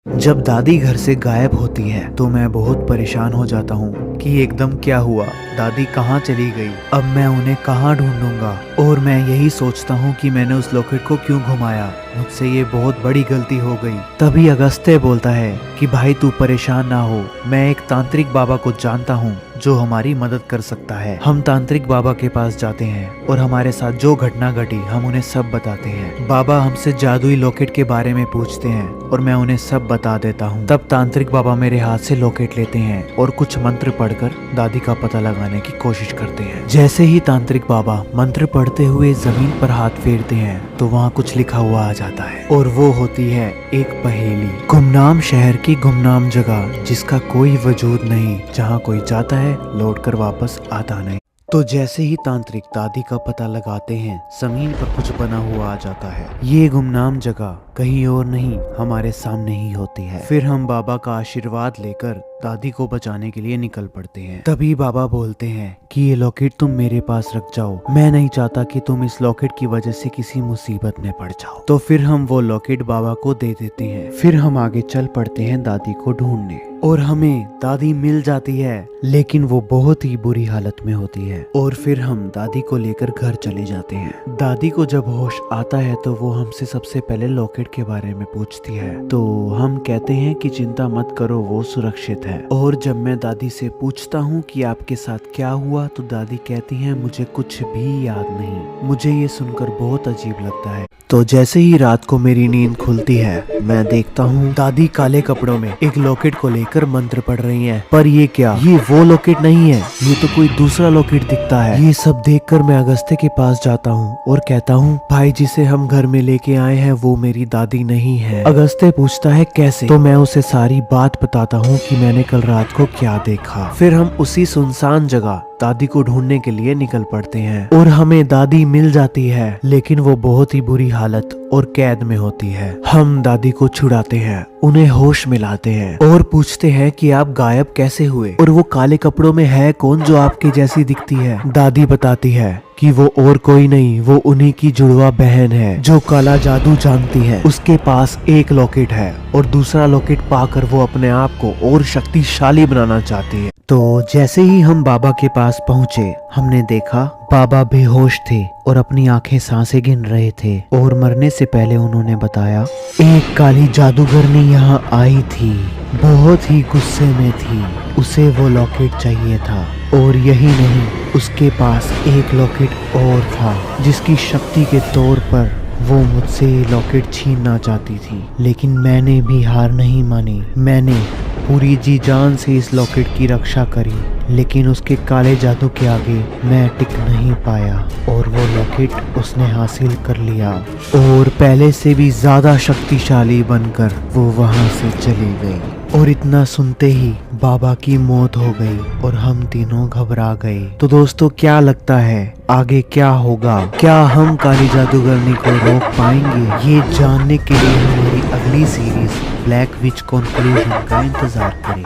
जब दादी घर से गायब होती है तो मैं बहुत परेशान हो जाता हूँ कि एकदम क्या हुआ, दादी कहाँ चली गई, अब मैं उन्हें कहाँ ढूंढूंगा। और मैं यही सोचता हूँ कि मैंने उस लॉकेट को क्यों घुमाया, मुझसे ये बहुत बड़ी गलती हो गई। तभी अगस्त्य बोलता है कि भाई तू परेशान ना हो, मैं एक तांत्रिक बाबा को जानता हूँ जो हमारी मदद कर सकता है। हम तांत्रिक बाबा के पास जाते हैं और हमारे साथ जो घटना घटी हम उन्हें सब बताते हैं। बाबा हमसे जादुई लॉकेट के बारे में पूछते हैं और मैं उन्हें सब बता देता हूँ। तब तांत्रिक बाबा मेरे हाथ से लॉकेट लेते हैं और कुछ मंत्र पढ़कर दादी का पता लगाने की कोशिश करते हैं। जैसे ही तांत्रिक बाबा मंत्र पढ़ते हुए जमीन पर हाथ फेरते हैं तो वहाँ कुछ लिखा हुआ आ जाता है और वो होती है एक पहेली। गुमनाम शहर की गुमनाम जगह जिसका कोई वजूद नहीं, जहाँ कोई जाता है लौट कर वापस आता नहीं। तो जैसे ही तांत्रिक दादी का पता लगाते हैं जमीन पर कुछ बना हुआ आ जाता है। ये गुमनाम जगह कहीं और नहीं हमारे सामने ही होती है। फिर हम बाबा का आशीर्वाद लेकर दादी को बचाने के लिए निकल पड़ते हैं। तभी बाबा बोलते हैं कि ये लॉकेट तुम मेरे पास रख जाओ, मैं नहीं चाहता कि तुम इस लॉकेट की वजह से किसी मुसीबत में पड़ जाओ। तो फिर हम वो लॉकेट बाबा को दे देते हैं। फिर हम आगे चल पड़ते हैं दादी को ढूंढने और हमें दादी मिल जाती है, लेकिन वो बहुत ही बुरी हालत में होती है। और फिर हम दादी को लेकर घर चले जाते हैं। दादी को जब होश आता है तो वो हमसे सबसे पहले लॉकेट के बारे में पूछती है। तो हम कहते हैं कि चिंता मत करो, वो सुरक्षित है। और जब मैं दादी से पूछता हूँ कि आपके साथ क्या हुआ तो दादी कहती है मुझे कुछ भी याद नहीं। मुझे ये सुनकर बहुत अजीब लगता है। तो जैसे ही रात को मेरी नींद खुलती है मैं देखता हूँ दादी काले कपड़ों में एक लॉकेट को लेकर मंत्र पढ़ रही हैं। पर ये क्या, ये वो लॉकेट नहीं है, ये तो कोई दूसरा लॉकेट दिखता है। ये सब देखकर मैं अगस्त्य के पास जाता हूँ और कहता हूँ भाई जिसे हम घर में लेके आए हैं वो मेरी दादी नहीं है। अगस्त्य पूछता है कैसे, तो मैं उसे सारी बात बताता हूँ कि मैंने कल रात को क्या देखा। फिर हम उसी सुनसान जगह दादी को ढूंढने के लिए निकल पड़ते हैं और हमें दादी मिल जाती है, लेकिन वो बहुत ही बुरी हालत और कैद में होती है। हम दादी को छुड़ाते हैं, उन्हें होश मिलाते हैं और पूछते हैं कि आप गायब कैसे हुए और वो काले कपड़ों में है कौन जो आपके जैसी दिखती है। दादी बताती है कि वो और कोई नहीं, वो उन्हीं की जुड़वा बहन है जो काला जादू जानती है। उसके पास एक लॉकेट है और दूसरा लॉकेट पाकर वो अपने आप को और शक्तिशाली बनाना चाहती है। तो जैसे ही हम बाबा के पास पहुँचे हमने देखा बाबा बेहोश थे और अपनी आंखें सांसें गिन रहे थे। और मरने से पहले उन्होंने बताया एक काली जादूगरनी यहाँ आई थी, बहुत ही गुस्से में थी, उसे वो लॉकेट चाहिए था। और यही नहीं, उसके पास एक लॉकेट और था जिसकी शक्ति के तौर पर वो मुझसे ये लॉकेट छीनना चाहती थी। लेकिन मैंने भी हार नहीं मानी, मैंने पूरी जी जान से इस लॉकेट की रक्षा करी, लेकिन उसके काले जादू के आगे मैं टिक नहीं पाया और वो लॉकेट उसने हासिल कर लिया और पहले से भी ज्यादा शक्तिशाली बनकर वो वहां से चली गई। और इतना सुनते ही बाबा की मौत हो गई और हम तीनों घबरा गए। तो दोस्तों क्या लगता है आगे क्या होगा, क्या हम काली जादूगरनी को रोक पाएंगे? ये जानने के लिए हमारी अगली सीरीज ब्लैक विच कॉन्क्लूजन का इंतजार करें।